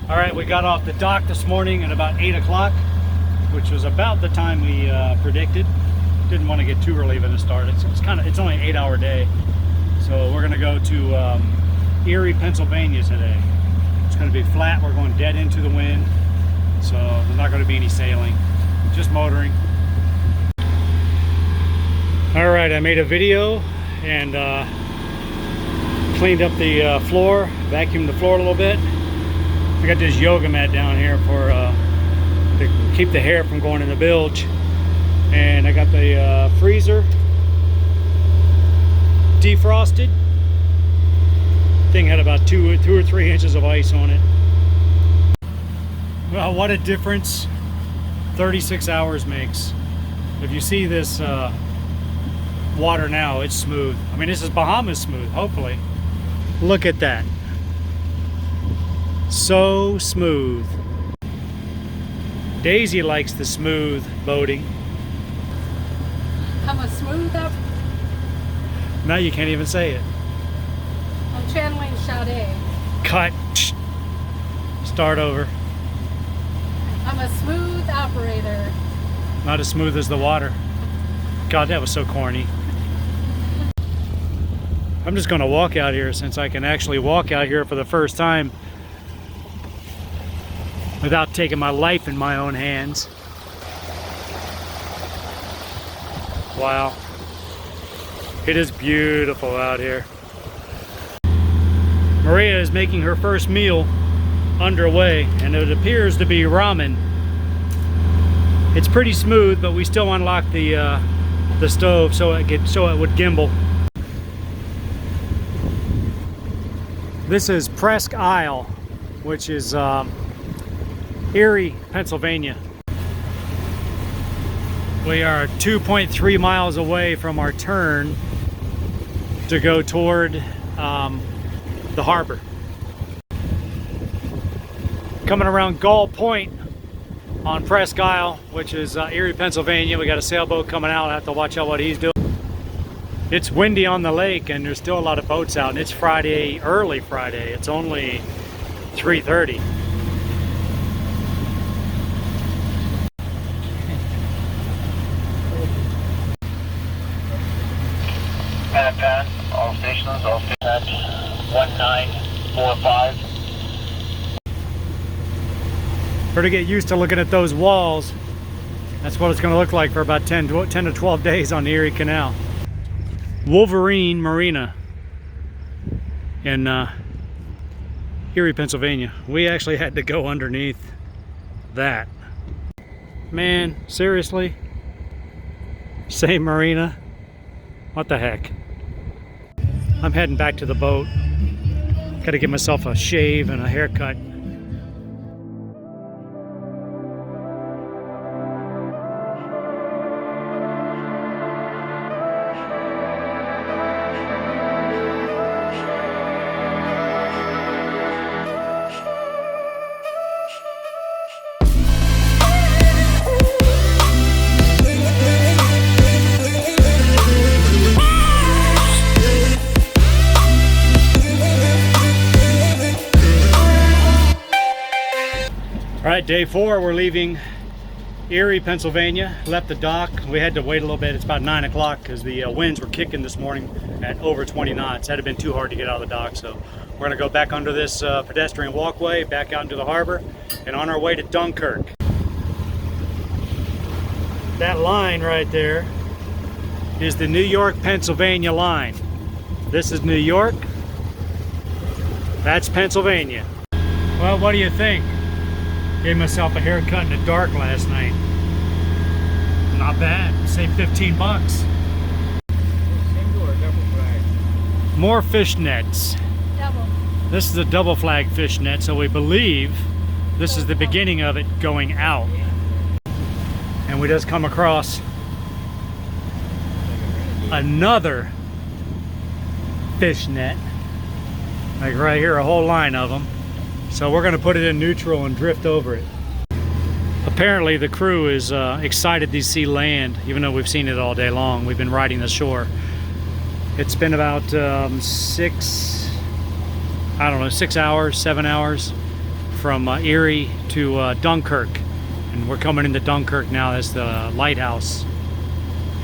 All right, we got off the dock this morning at about 8 o'clock, which was about the time we predicted. Didn't want to get too early when it started. It's only an 8-hour day. So we're gonna go to Erie, Pennsylvania today. It's gonna be flat. We're going dead into the wind. So there's not gonna be any sailing, just motoring. All right, I made a video and cleaned up the floor, vacuumed the floor a little bit. I got this yoga mat down here for to keep the hair from going in the bilge, and I got the freezer defrosted. Thing had about two or 3 inches of ice on it. Well, what a difference 36 hours makes. If you see this water now, it's smooth. I mean, this is Bahamas smooth, hopefully. Look at that. So smooth. Daisy likes the smooth boating. I'm a smooth up. Now you can't even say it. I'm channeling Sade. Cut. Start over. I'm a smooth operator. Not as smooth as the water. God, that was so corny. I'm just gonna walk out here since I can actually walk out here for the first time without taking my life in my own hands. Wow. It is beautiful out here. Maria is making her first meal underway, and it appears to be ramen. It's pretty smooth, but we still unlocked the stove so it would gimbal. This is Presque Isle, which is Erie, Pennsylvania. We are 2.3 miles away from our turn to go toward the harbor. Coming around Gull Point on Presque Isle, which is Erie, Pennsylvania. We got a sailboat coming out. I have to watch out what he's doing. It's windy on the lake and there's still a lot of boats out, and it's Friday, early Friday. It's only 3:30. Pan, all stations, 1945. For to get used to looking at those walls. That's what it's going to look like for about 10 to 12 days on the Erie Canal. Wolverine Marina in Erie, Pennsylvania. We actually had to go underneath that. Man, seriously? Same marina? What the heck? I'm heading back to the boat. Got to give myself a shave and a haircut. All right, day 4, we're leaving Erie, Pennsylvania. Left the dock. We had to wait a little bit. It's about 9 o'clock because the winds were kicking this morning at over 20 knots. Had been too hard to get out of the dock, so we're gonna go back under this pedestrian walkway, back out into the harbor, and on our way to Dunkirk. That line right there is the New York, Pennsylvania line. This is New York. That's Pennsylvania. Well, what do you think? Gave myself a haircut in the dark last night. Not bad. Saved 15 bucks. Single or double flag? More fish nets. Double. This is a double flag fish net, so we believe this is the beginning of it going out. And we just come across another fish net. Like right here, a whole line of them. So we're going to put it in neutral and drift over it. Apparently the crew is excited to see land, even though we've seen it all day long. We've been riding the shore. It's been about 6 hours, 7 hours from Erie to Dunkirk, and we're coming into Dunkirk now. That's the lighthouse,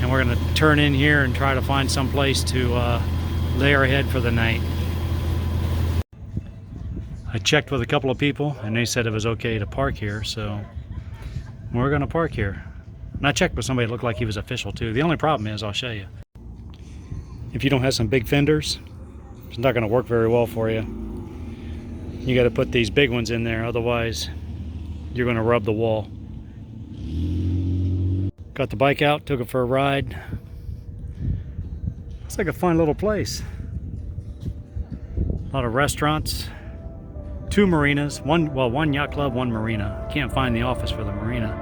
and we're going to turn in here and try to find some place to lay our head for the night. I checked with a couple of people and they said it was okay to park here, so we're going to park here. And I checked with somebody that looked like he was official too. The only problem is, I'll show you, if you don't have some big fenders, it's not going to work very well for you. You got to put these big ones in there, otherwise you're going to rub the wall. Got the bike out, took it for a ride. It's like a fun little place. A lot of restaurants. 2 marinas, one yacht club, 1 marina. Can't find the office for the marina.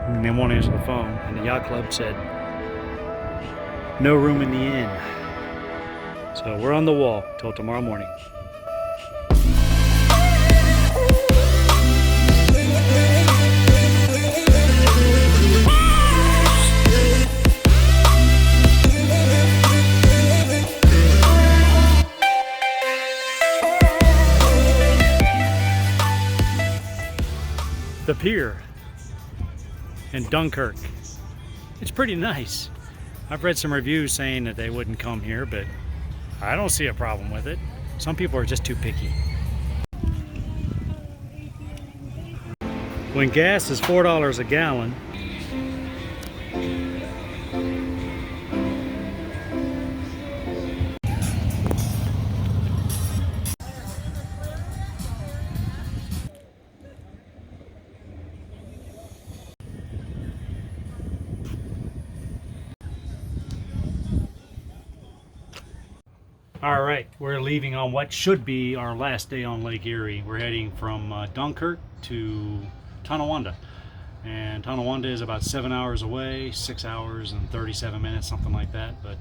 And they won't answer the phone. And the yacht club said, no room in the inn. So we're on the wall till tomorrow morning. The pier in Dunkirk. It's pretty nice. I've read some reviews saying that they wouldn't come here, but I don't see a problem with it. Some people are just too picky. When gas is $4 a gallon, all right, we're leaving on what should be our last day on Lake Erie. We're heading from Dunkirk to Tonawanda. And Tonawanda is about 7 hours away, 6 hours and 37 minutes, something like that. But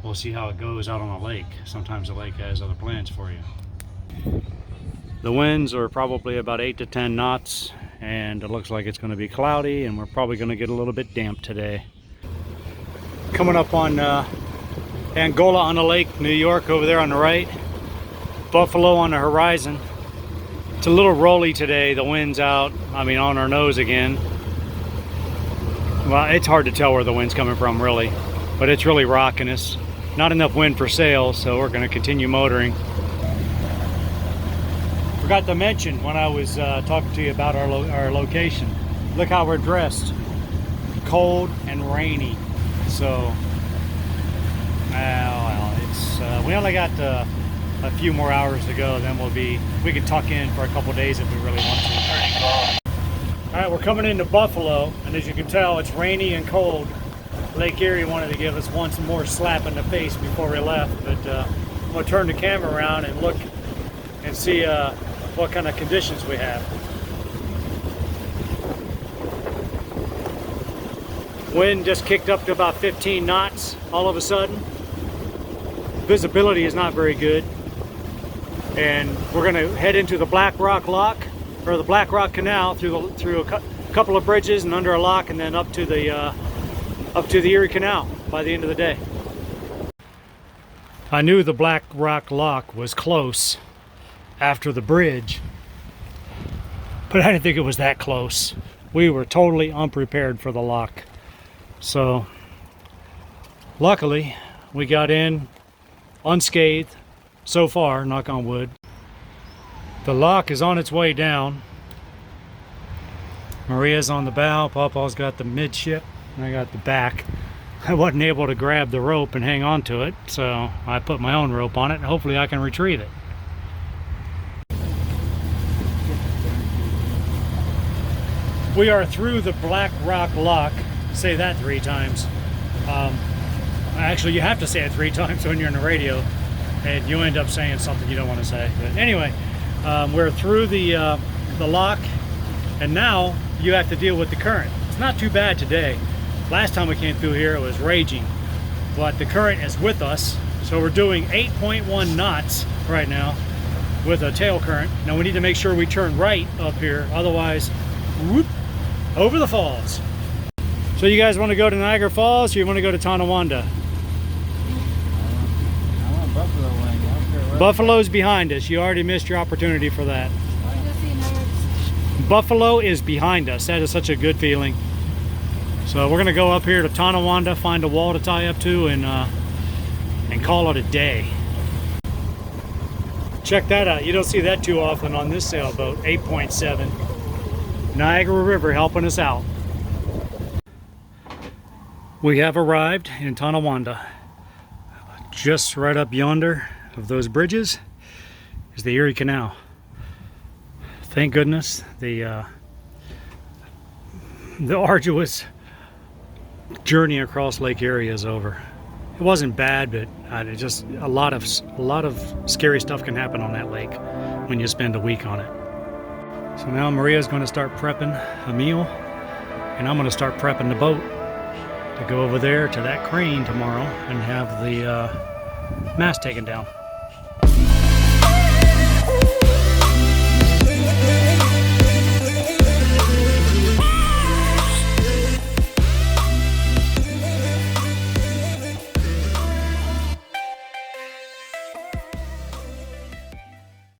we'll see how it goes out on the lake. Sometimes the lake has other plans for you. The winds are probably about 8 to 10 knots, and it looks like it's going to be cloudy, and we're probably going to get a little bit damp today. Coming up on Angola on the lake, New York over there on the right. Buffalo on the horizon. It's a little rolly today. The wind's out. I mean, on our nose again. Well, it's hard to tell where the wind's coming from, really. But it's really rocking us. Not enough wind for sails, so we're going to continue motoring. Forgot to mention when I was talking to you about our location. Look how we're dressed. Cold and rainy. So, well, it's we only got a few more hours to go. Then we can tuck in for a couple days if we really want to. All right, we're coming into Buffalo, and as you can tell, it's rainy and cold. Lake Erie wanted to give us one more slap in the face before we left, but I'm gonna turn the camera around and look and see what kind of conditions we have. Wind just kicked up to about 15 knots all of a sudden. Visibility is not very good, and we're going to head into the Black Rock Lock, or the Black Rock Canal, through a couple of bridges and under a lock, and then up to the Erie Canal by the end of the day. I knew the Black Rock Lock was close after the bridge, but I didn't think it was that close. We were totally unprepared for the lock. So luckily we got in unscathed so far, knock on wood. The lock is on its way down. Maria's on the bow, Papa's got the midship, and I got the back. I wasn't able to grab the rope and hang on to it, so I put my own rope on it, and hopefully I can retrieve it. We are through the Black Rock Lock. Say that 3 times. Actually, you have to say it 3 times when you're in the radio, and you end up saying something you don't want to say. But anyway, we're through the lock, and now you have to deal with the current. It's not too bad today. Last time we came through here, it was raging, but the current is with us. So we're doing 8.1 knots right now with a tail current. Now we need to make sure we turn right up here, otherwise, whoop, over the falls. So you guys want to go to Niagara Falls, or you want to go to Tonawanda? I want Buffalo Wing. I don't care Buffalo's behind us. You already missed your opportunity for that. Going to see nerds. Buffalo is behind us. That is such a good feeling. So we're gonna go up here to Tonawanda, find a wall to tie up to, and call it a day. Check that out. You don't see that too often on this sailboat. 8.7. Niagara River helping us out. We have arrived in Tonawanda. Just right up yonder of those bridges is the Erie Canal. Thank goodness the arduous journey across Lake Erie is over. It wasn't bad, but it just a lot of scary stuff can happen on that lake when you spend a week on it. So now Maria's going to start prepping a meal, and I'm going to start prepping the boat to go over there to that crane tomorrow and have the mast taken down.